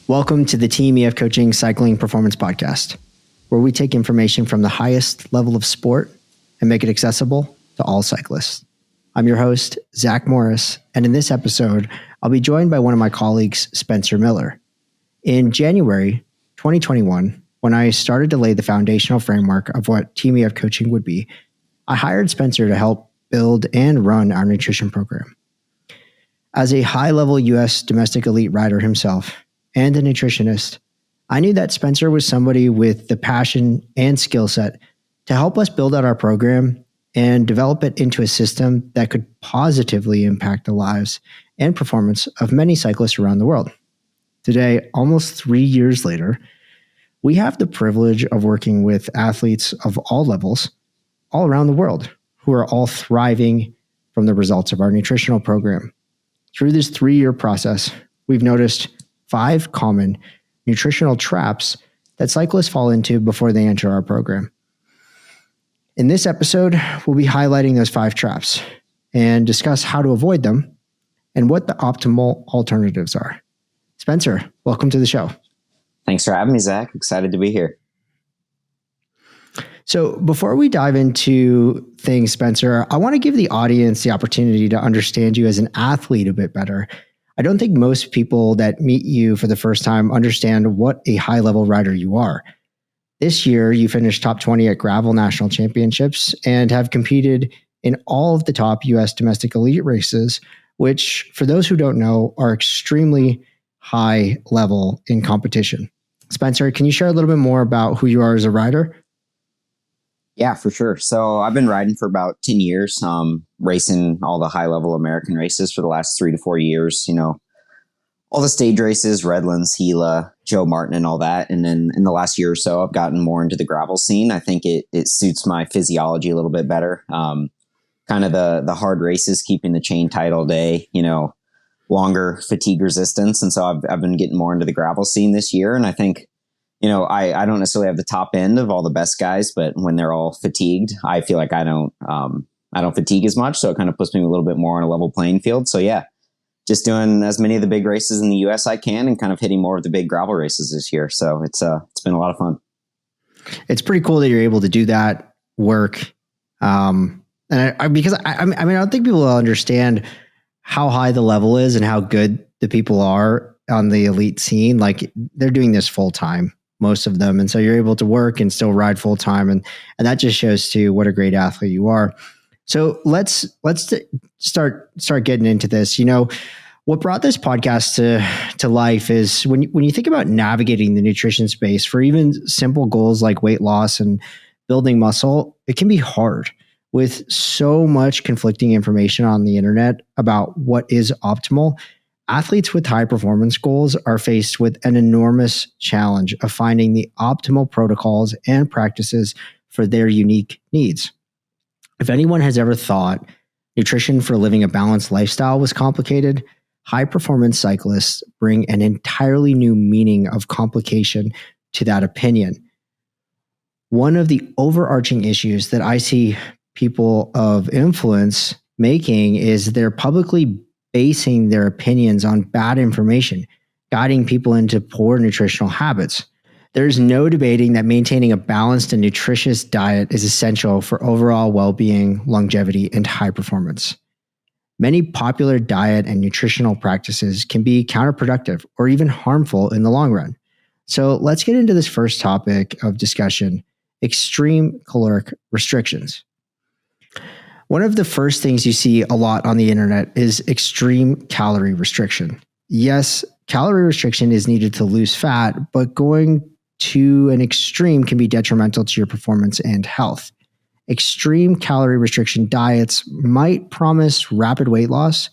Welcome to the Team EF Coaching Cycling Performance Podcast, where we take information from the highest level of sport and make it accessible to all cyclists. I'm your host, Zack Morris, and in this episode, I'll be joined by one of my colleagues, Spencer Miller. In January 2021, when I started to lay the foundational framework of what Team EF Coaching would be, I hired Spencer to help build and run our nutrition program. As a high-level U.S. domestic elite rider himself, and a nutritionist, I knew that Spencer was somebody with the passion and skill set to help us build out our program and develop it into a system that could positively impact the lives and performance of many cyclists around the world. Today, almost 3 years later, we have the privilege of working with athletes of all levels, all around the world, who are all thriving from the results of our nutritional program. Through this 3-year process, we've noticed 5 common nutritional traps that cyclists fall into before they enter our program. In this episode, we'll be highlighting those 5 traps and discuss how to avoid them and what the optimal alternatives are. Spencer, welcome to the show. Thanks for having me, Zach. Excited to be here. So before we dive into things, Spencer, I want to give the audience the opportunity to understand you as an athlete a bit better. I don't think most people that meet you for the first time understand what a high-level rider you are. This year, you finished top 20 at Gravel National Championships and have competed in all of the top U.S. domestic elite races, which, for those who don't know, are extremely high level in competition. Spencer, can you share a little bit more about who you are as a rider? Yeah, for sure. So I've been riding for about 10 years, racing all the high level American races for the last 3 to 4 years, all the stage races, Redlands, Gila, Joe Martin and all that. And then in the last year or so, I've gotten more into the gravel scene. I think it suits my physiology a little bit better. Kind of the hard races, keeping the chain tight all day, longer fatigue resistance. And so I've been getting more into the gravel scene this year. And I think, I don't necessarily have the top end of all the best guys, but when they're all fatigued, I feel like I don't fatigue as much. So it kind of puts me a little bit more on a level playing field. So yeah, just doing as many of the big races in the US I can and kind of hitting more of the big gravel races this year. So it's been a lot of fun. It's pretty cool that you're able to do that work. And I don't think people understand how high the level is and how good the people are on the elite scene. Like, they're doing this full time, most of them. And so you're able to work and still ride full time. And that just shows to what a great athlete you are. So let's start getting into this. What brought this podcast to life is when you think about navigating the nutrition space for even simple goals like weight loss and building muscle, it can be hard with so much conflicting information on the internet about what is optimal. Athletes with high performance goals are faced with an enormous challenge of finding the optimal protocols and practices for their unique needs. If anyone has ever thought nutrition for living a balanced lifestyle was complicated, high performance cyclists bring an entirely new meaning of complication to that opinion. One of the overarching issues that I see people of influence making is they're publicly basing their opinions on bad information, guiding people into poor nutritional habits. There's no debating that maintaining a balanced and nutritious diet is essential for overall well-being, longevity, and high performance. Many popular diet and nutritional practices can be counterproductive or even harmful in the long run. So let's get into this first topic of discussion: extreme caloric restrictions. One of the first things you see a lot on the internet is extreme calorie restriction. Yes, calorie restriction is needed to lose fat, but going to an extreme can be detrimental to your performance and health. Extreme calorie restriction diets might promise rapid weight loss,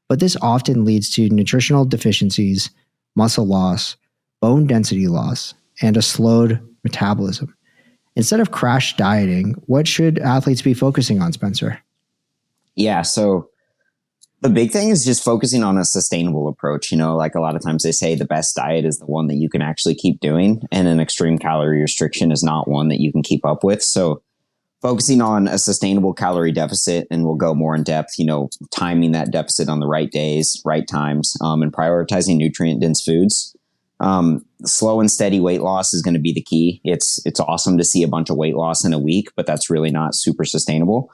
but this often leads to nutritional deficiencies, muscle loss, bone density loss, and a slowed metabolism. Instead of crash dieting, what should athletes be focusing on, Spencer? Yeah, so the big thing is just focusing on a sustainable approach. Like a lot of times they say the best diet is the one that you can actually keep doing, and an extreme calorie restriction is not one that you can keep up with. So focusing on a sustainable calorie deficit, and we'll go more in depth, timing that deficit on the right days, right times, and prioritizing nutrient dense foods. Slow and steady weight loss is going to be the key. It's awesome to see a bunch of weight loss in a week, but that's really not super sustainable.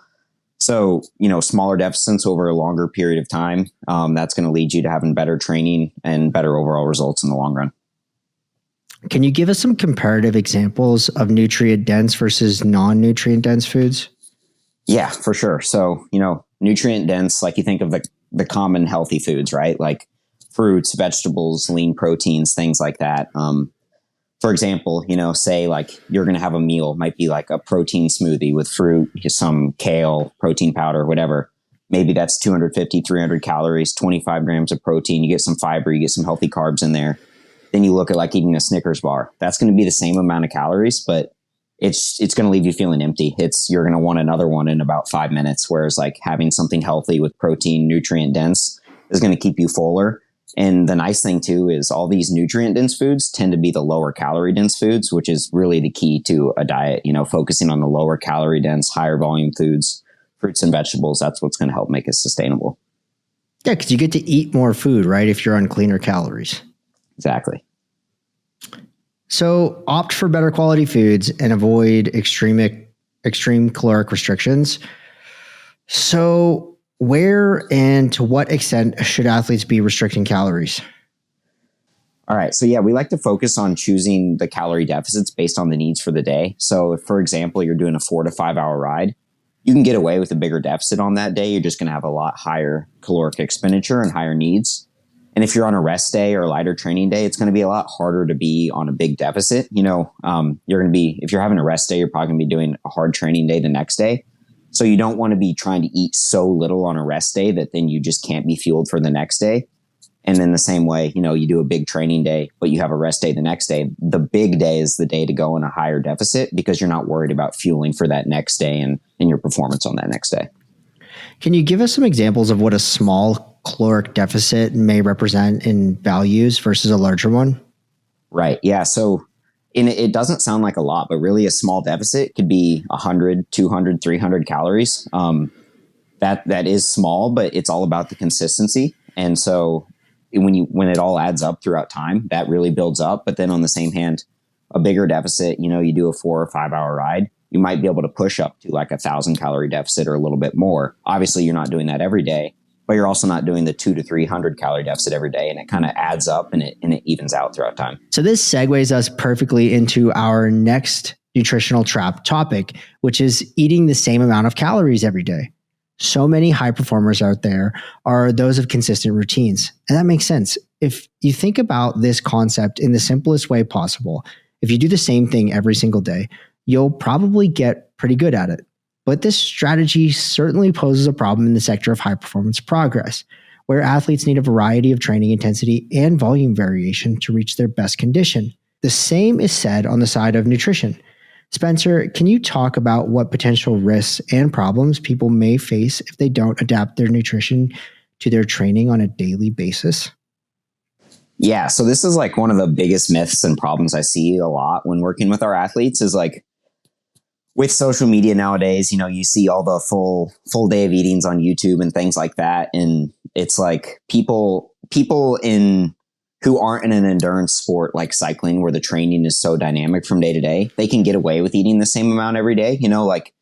So, smaller deficits over a longer period of time, that's going to lead you to having better training and better overall results in the long run. Can you give us some comparative examples of nutrient dense versus non-nutrient dense foods? Yeah, for sure. So, nutrient dense, like you think of the common healthy foods, right? Like fruits, vegetables, lean proteins, things like that. For example, say like you're going to have a meal, might be like a protein smoothie with fruit, some kale, protein powder, whatever. Maybe that's 250, 300 calories, 25 grams of protein. You get some fiber, you get some healthy carbs in there. Then you look at like eating a Snickers bar. That's going to be the same amount of calories, but it's going to leave you feeling empty. You're going to want another one in about 5 minutes. Whereas like having something healthy with protein, nutrient dense is going to keep you fuller. And the nice thing too is all these nutrient dense foods tend to be the lower calorie dense foods, which is really the key to a diet, focusing on the lower calorie dense, higher volume foods, fruits and vegetables. That's what's going to help make it sustainable. Yeah, because you get to eat more food, right? If you're on cleaner calories. Exactly. So opt for better quality foods and avoid extreme caloric restrictions. So where and to what extent should athletes be restricting calories? All right. So yeah, we like to focus on choosing the calorie deficits based on the needs for the day. So if, for example, you're doing a 4 to 5 hour ride, you can get away with a bigger deficit on that day. You're just going to have a lot higher caloric expenditure and higher needs. And if you're on a rest day or a lighter training day, it's going to be a lot harder to be on a big deficit. You're going to be, if you're having a rest day, you're probably going to be doing a hard training day the next day. So you don't want to be trying to eat so little on a rest day that then you just can't be fueled for the next day. And then the same way, you do a big training day, but you have a rest day the next day. The big day is the day to go in a higher deficit because you're not worried about fueling for that next day and your performance on that next day. Can you give us some examples of what a small caloric deficit may represent in values versus a larger one? Right. Yeah. So it doesn't sound like a lot, but really a small deficit could be 100, 200, 300 calories. That is small, but it's all about the consistency. And so when it all adds up throughout time, that really builds up. But then on the same hand, a bigger deficit, you do a 4 or 5 hour ride, you might be able to push up to like 1,000 calorie deficit or a little bit more. Obviously, you're not doing that every day, but you're also not doing the 200 to 300 calorie deficit every day. And it kind of adds up and it evens out throughout time. So this segues us perfectly into our next nutritional trap topic, which is eating the same amount of calories every day. So many high performers out there are those of consistent routines. And that makes sense. If you think about this concept in the simplest way possible, if you do the same thing every single day, you'll probably get pretty good at it. But this strategy certainly poses a problem in the sector of high performance progress, where athletes need a variety of training intensity and volume variation to reach their best condition. The same is said on the side of nutrition. Spencer, can you talk about what potential risks and problems people may face if they don't adapt their nutrition to their training on a daily basis? Yeah, so this is like one of the biggest myths and problems I see a lot when working with our athletes is like with social media nowadays, you see all the full day of eatings on YouTube and things like that. And it's like people who aren't in an endurance sport like cycling, where the training is so dynamic from day to day, they can get away with eating the same amount every day. Like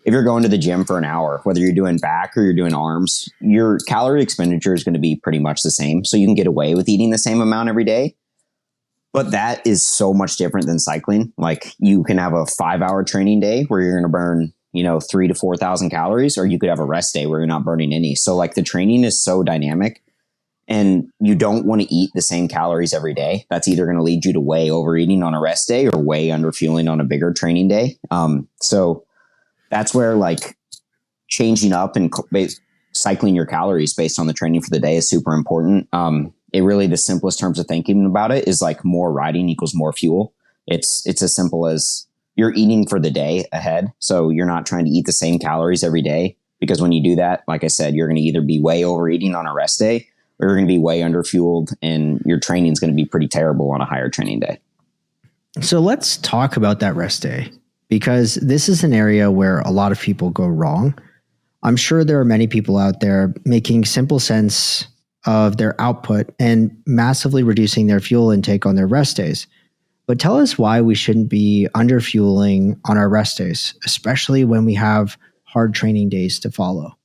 if you're going to the gym for an hour, whether you're doing back or you're doing arms, your calorie expenditure is going to be pretty much the same. So you can get away with eating the same amount every day. But that is so much different than cycling. Like you can have a 5-hour training day where you're going to burn, 3,000 to 4,000 calories, or you could have a rest day where you're not burning any. So like the training is so dynamic. And you don't want to eat the same calories every day. That's either going to lead you to way overeating on a rest day or way underfueling on a bigger training day. So that's where like changing up and cycling your calories based on the training for the day is super important. It really, the simplest terms of thinking about it is like more riding equals more fuel. It's as simple as you're eating for the day ahead. So you're not trying to eat the same calories every day, because when you do that, like I said, you're going to either be way overeating on a rest day, or you're going to be way underfueled and your training is going to be pretty terrible on a higher training day. So let's talk about that rest day, because this is an area where a lot of people go wrong. I'm sure there are many people out there making simple sense of their output and massively reducing their fuel intake on their rest days. But tell us why we shouldn't be underfueling on our rest days, especially when we have hard training days to follow.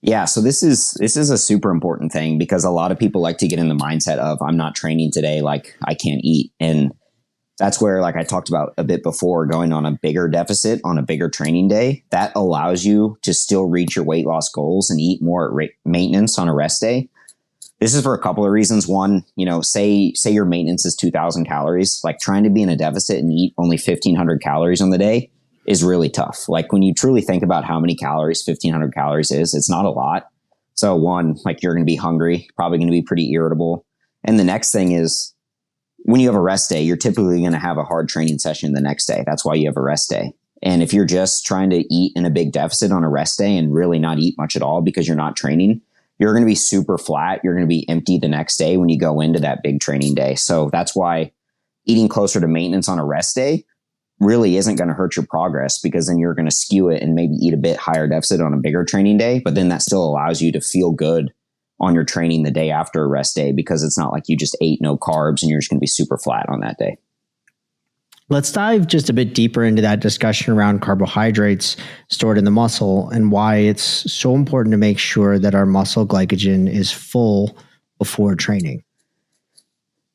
Yeah, so this is a super important thing because a lot of people like to get in the mindset of I'm not training today, like I can't eat. And that's where, like I talked about a bit before, going on a bigger deficit on a bigger training day, that allows you to still reach your weight loss goals and eat more at maintenance on a rest day. This is for a couple of reasons. One, say your maintenance is 2,000 calories, like trying to be in a deficit and eat only 1,500 calories on the day is really tough. Like when you truly think about how many calories 1,500 calories is, it's not a lot. So one, like you're going to be hungry, probably going to be pretty irritable. And the next thing is when you have a rest day, you're typically going to have a hard training session the next day. That's why you have a rest day. And if you're just trying to eat in a big deficit on a rest day and really not eat much at all because you're not training, you're going to be super flat. You're going to be empty the next day when you go into that big training day. So that's why eating closer to maintenance on a rest day really isn't going to hurt your progress, because then you're going to skew it and maybe eat a bit higher deficit on a bigger training day. But then that still allows you to feel good on your training the day after a rest day, because it's not like you just ate no carbs and you're just going to be super flat on that day. Let's dive just a bit deeper into that discussion around carbohydrates stored in the muscle and why it's so important to make sure that our muscle glycogen is full before training.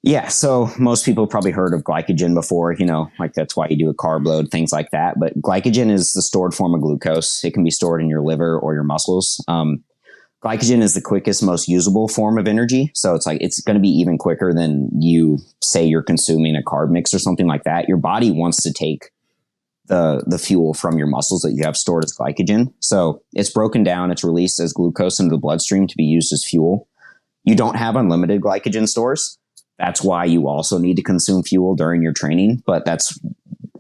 Yeah, so most people probably heard of glycogen before, like that's why you do a carb load, things like that. But glycogen is the stored form of glucose. It can be stored in your liver or your muscles. Glycogen is the quickest, most usable form of energy. So it's going to be even quicker than you're consuming a carb mix or something like that. Your body wants to take the fuel from your muscles that you have stored as glycogen. So it's broken down. It's released as glucose into the bloodstream to be used as fuel. You don't have unlimited glycogen stores. That's why you also need to consume fuel during your training. But that's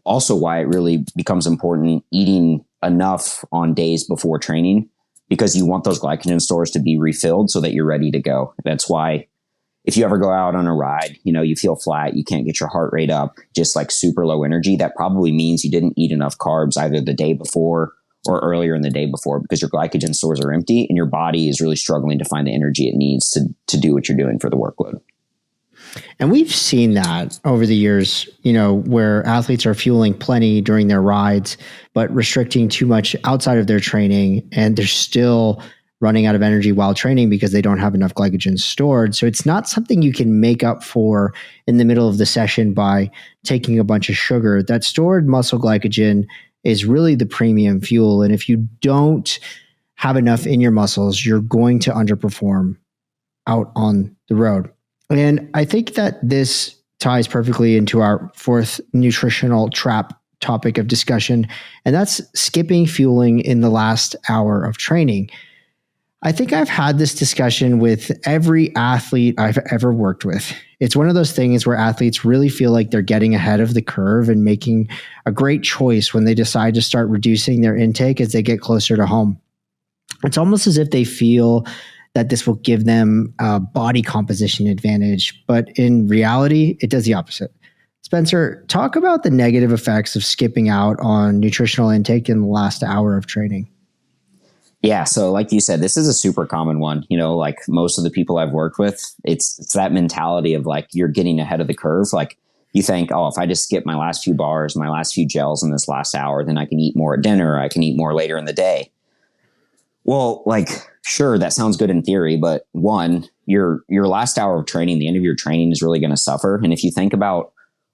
also why it really becomes important eating enough on days before training, because you want those glycogen stores to be refilled so that you're ready to go. That's why if you ever go out on a ride, you feel flat, you can't get your heart rate up, just like super low energy, that probably means you didn't eat enough carbs either the day before or earlier in the day before, because your glycogen stores are empty and your body is really struggling to find the energy it needs to do what you're doing for the workload. And we've seen that over the years, where athletes are fueling plenty during their rides, but restricting too much outside of their training, and they're still running out of energy while training because they don't have enough glycogen stored. So it's not something you can make up for in the middle of the session by taking a bunch of sugar. That stored muscle glycogen is really the premium fuel. And if you don't have enough in your muscles, you're going to underperform out on the road. And I think that this ties perfectly into our fourth nutritional trap topic of discussion, and that's skipping fueling in the last hour of training. I think I've had this discussion with every athlete I've ever worked with. It's one of those things where athletes really feel like they're getting ahead of the curve and making a great choice when they decide to start reducing their intake as they get closer to home. It's almost as if they feel that this will give them a body composition advantage, but in reality, it does the opposite. Spencer, talk about the negative effects of skipping out on nutritional intake in the last hour of training. Yeah, so like you said, this is a super common one. Like most of the people I've worked with, it's that mentality of like you're getting ahead of the curve. Like you think, oh, if I just skip my last few bars, my last few gels in this last hour, then I can eat more at dinner. I can eat more later in the day. Well, like, sure, that sounds good in theory, but one, your last hour of training, the end of your training is really going to suffer. And if you think about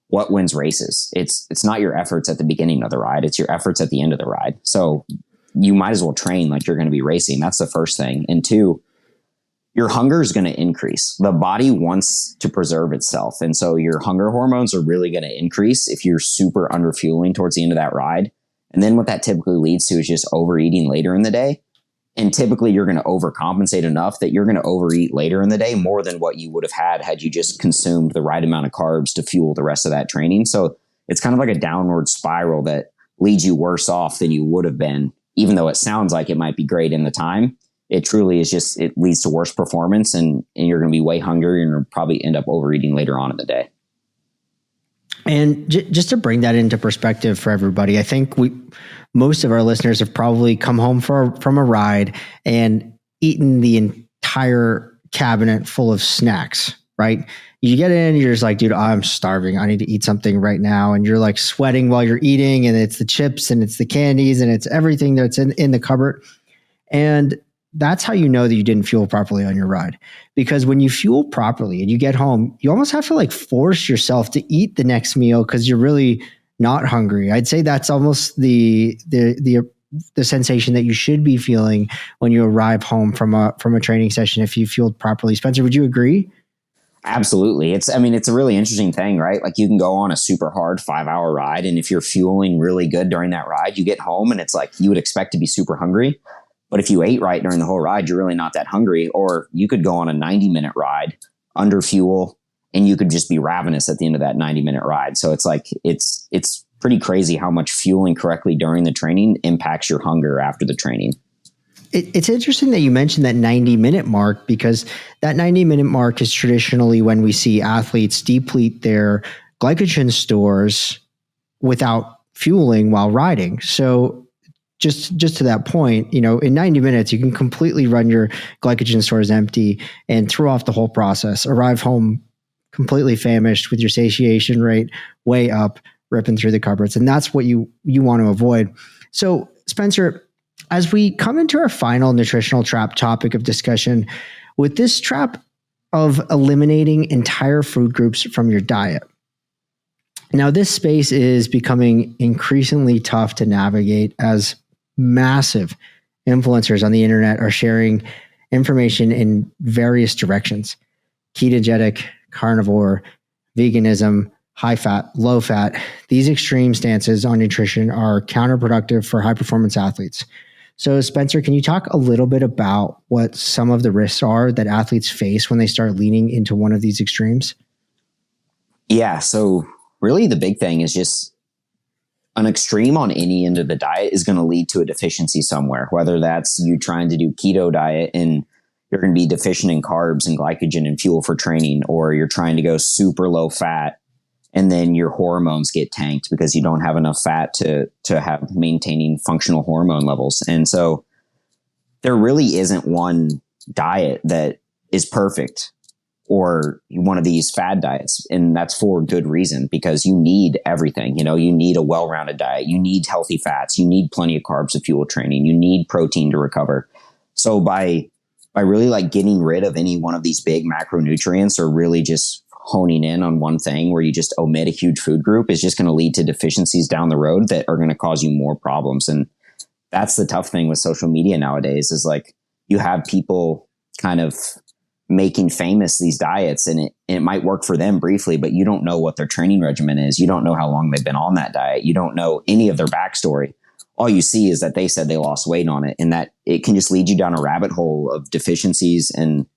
what wins races, it's not your efforts at the beginning of the ride, it's your efforts at the end of the ride. So you might as well train like you're going to be racing. That's the first thing. And two, your hunger is going to increase. The body wants to preserve itself. And so your hunger hormones are really going to increase if you're super underfueling towards the end of that ride. And then what that typically leads to is just overeating later in the day. And typically you're going to overcompensate enough that you're going to overeat later in the day more than what you would have had you just consumed the right amount of carbs to fuel the rest of that training. So it's kind of like a downward spiral that leads you worse off than you would have been, even though it sounds like it might be great in the time. It truly is just, it leads to worse performance and you're going to be way hungrier and you'll probably end up overeating later on in the day. And just to bring that into perspective for everybody, I think most of our listeners have probably come home from a ride and eaten the entire cabinet full of snacks, right? You get in, you're just like, dude, I'm starving. I need to eat something right now. And you're like sweating while you're eating, and it's the chips and it's the candies and it's everything that's in the cupboard. And that's how you know that you didn't fuel properly on your ride. Because when you fuel properly and you get home, you almost have to like force yourself to eat the next meal because you're really not hungry. I'd say that's almost the sensation that you should be feeling when you arrive home from a training session if you fueled properly. Spencer, would you agree? Absolutely. It's a really interesting thing, right? Like you can go on a super hard 5-hour ride, and if you're fueling really good during that ride, you get home and it's like you would expect to be super hungry. But if you ate right during the whole ride, you're really not that hungry. Or you could go on a 90-minute ride under fuel, and you could just be ravenous at the end of that 90-minute ride. So it's like, it's pretty crazy how much fueling correctly during the training impacts your hunger after the training. It's interesting that you mentioned that 90-minute mark, because that 90-minute mark is traditionally when we see athletes deplete their glycogen stores without fueling while riding. So just to that point, in 90 minutes, you can completely run your glycogen stores empty and throw off the whole process, arrive home completely famished with your satiation rate way up, ripping through the cupboards. And that's what you want to avoid. So Spencer, as we come into our final nutritional trap topic of discussion, with this trap of eliminating entire food groups from your diet. Now, this space is becoming increasingly tough to navigate as massive influencers on the internet are sharing information in various directions: ketogenic, carnivore, veganism, high fat, low fat. These extreme stances on nutrition are counterproductive for high performance athletes. So Spencer, can you talk a little bit about what some of the risks are that athletes face when they start leaning into one of these extremes? Yeah. So really the big thing is just an extreme on any end of the diet is going to lead to a deficiency somewhere, whether that's you trying to do keto diet and you're going to be deficient in carbs and glycogen and fuel for training, or you're trying to go super low fat and then your hormones get tanked because you don't have enough fat to have maintaining functional hormone levels. And so there really isn't one diet that is perfect, or one of these fad diets. And that's for good reason, because you need everything. You need a well-rounded diet. You need healthy fats. You need plenty of carbs to fuel training. You need protein to recover. So by really like getting rid of any one of these big macronutrients, or really just honing in on one thing where you just omit a huge food group, is just going to lead to deficiencies down the road that are going to cause you more problems. And that's the tough thing with social media nowadays, is like you have people kind of making famous these diets, and it might work for them briefly, but you don't know what their training regimen is. You don't know how long they've been on that diet. You don't know any of their backstory. All you see is that they said they lost weight on it, and that it can just lead you down a rabbit hole of deficiencies and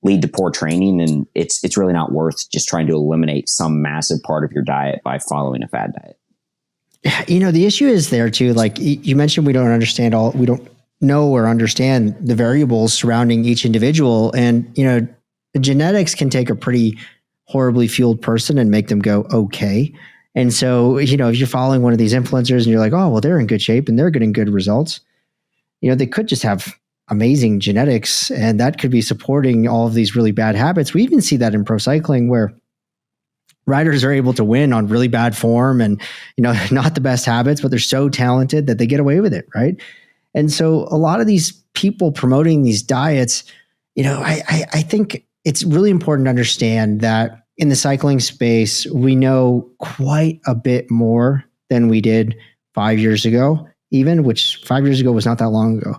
lead to poor training. And it's really not worth just trying to eliminate some massive part of your diet by following a fad diet. The issue is there too. Like you mentioned, we don't know or understand the variables surrounding each individual. And, genetics can take a pretty horribly fueled person and make them go okay. And so, if you're following one of these influencers and you're like, oh, well, they're in good shape and they're getting good results, they could just have amazing genetics, and that could be supporting all of these really bad habits. We even see that in pro cycling, where riders are able to win on really bad form and, not the best habits, but they're so talented that they get away with it. Right. And so a lot of these people promoting these diets, I think it's really important to understand that in the cycling space, we know quite a bit more than we did 5 years ago, even, which 5 years ago was not that long ago.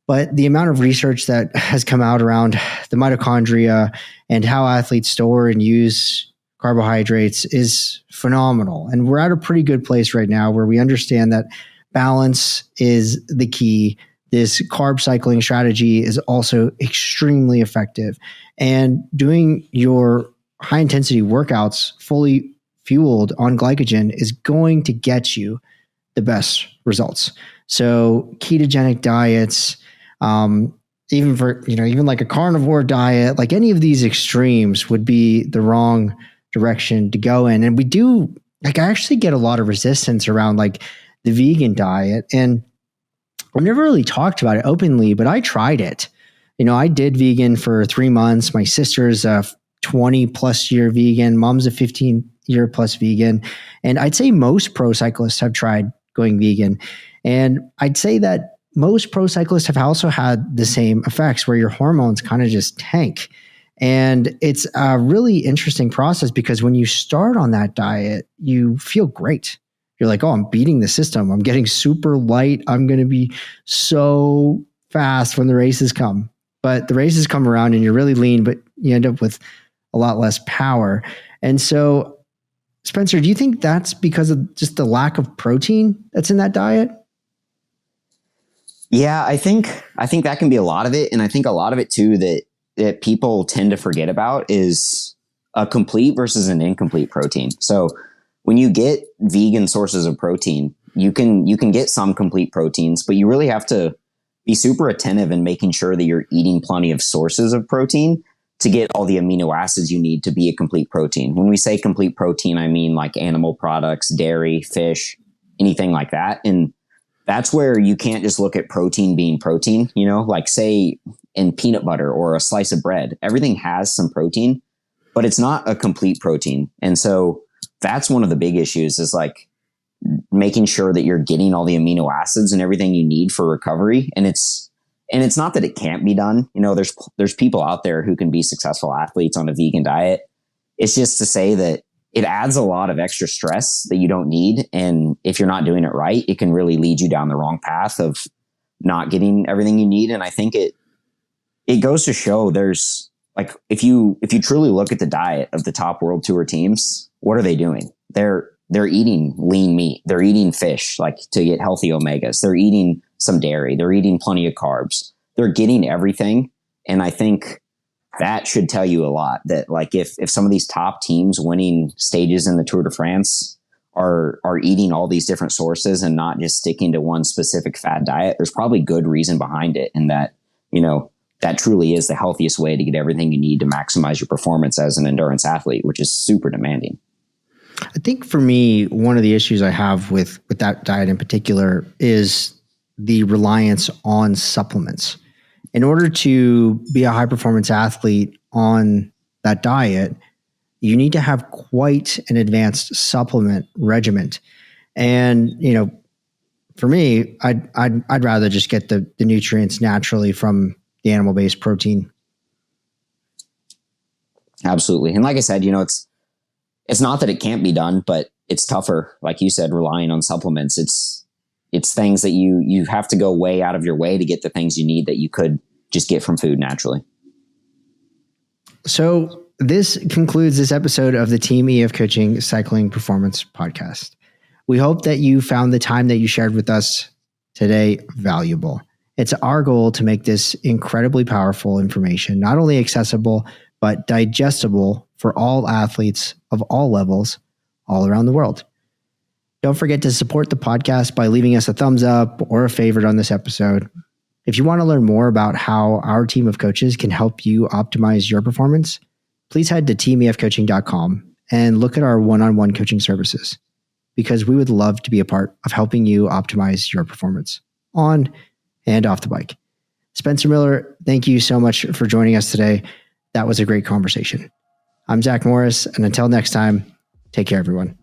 But the amount of research that has come out around the mitochondria and how athletes store and use carbohydrates is phenomenal. And we're at a pretty good place right now where we understand that balance is the key. This carb cycling strategy is also extremely effective. And doing your high intensity workouts fully fueled on glycogen is going to get you the best results. So ketogenic diets, even for, even like a carnivore diet, like any of these extremes would be the wrong direction to go in. And we do like I actually get a lot of resistance around like the vegan diet. And I've never really talked about it openly, but I tried it. I did vegan for 3 months. My sister's a 20 plus year vegan. Mom's a 15-year plus vegan. And I'd say most pro cyclists have tried going vegan. And I'd say that most pro cyclists have also had the same effects where your hormones kind of just tank. And it's a really interesting process because when you start on that diet, you feel great. You're like, oh, I'm beating the system. I'm getting super light. I'm going to be so fast when the races come. But the races come around and you're really lean, but you end up with a lot less power. And so, Spencer, do you think that's because of just the lack of protein that's in that diet? Yeah, I think that can be a lot of it. And I think a lot of it too that people tend to forget about is a complete versus an incomplete protein. So when you get vegan sources of protein, you can get some complete proteins, but you really have to be super attentive in making sure that you're eating plenty of sources of protein to get all the amino acids you need to be a complete protein. When we say complete protein, I mean like animal products, dairy, fish, anything like that. And that's where you can't just look at protein being protein, like say in peanut butter or a slice of bread, everything has some protein, but it's not a complete protein. And so that's one of the big issues is like making sure that you're getting all the amino acids and everything you need for recovery. And it's not that it can't be done. There's people out there who can be successful athletes on a vegan diet. It's just to say that it adds a lot of extra stress that you don't need. And if you're not doing it right, it can really lead you down the wrong path of not getting everything you need. And I think it goes to show there's like, if you truly look at the diet of the top world tour teams, what are they doing? They're eating lean meat. They're eating fish, like to get healthy omegas. They're eating some dairy. They're eating plenty of carbs. They're getting everything. And I think that should tell you a lot that like if some of these top teams winning stages in the Tour de France are eating all these different sources and not just sticking to one specific fad diet, there's probably good reason behind it. And that, that truly is the healthiest way to get everything you need to maximize your performance as an endurance athlete, which is super demanding. I think for me, one of the issues I have with that diet in particular is the reliance on supplements. In order to be a high performance athlete on that diet, you need to have quite an advanced supplement regimen. And, for me, I'd rather just get the nutrients naturally from the animal-based protein. Absolutely. And like I said, it's not that it can't be done, but it's tougher. Like you said, relying on supplements. It's things that you have to go way out of your way to get the things you need that you could just get from food naturally. So this concludes this episode of the Team EF Coaching Cycling Performance Podcast. We hope that you found the time that you shared with us today valuable. It's our goal to make this incredibly powerful information not only accessible, but digestible for all athletes of all levels all around the world. Don't forget to support the podcast by leaving us a thumbs up or a favorite on this episode. If you want to learn more about how our team of coaches can help you optimize your performance, please head to teamefcoaching.com and look at our one-on-one coaching services, because we would love to be a part of helping you optimize your performance on and off the bike. Spencer Miller, thank you so much for joining us today. That was a great conversation. I'm Zack Morris, and until next time, take care, everyone.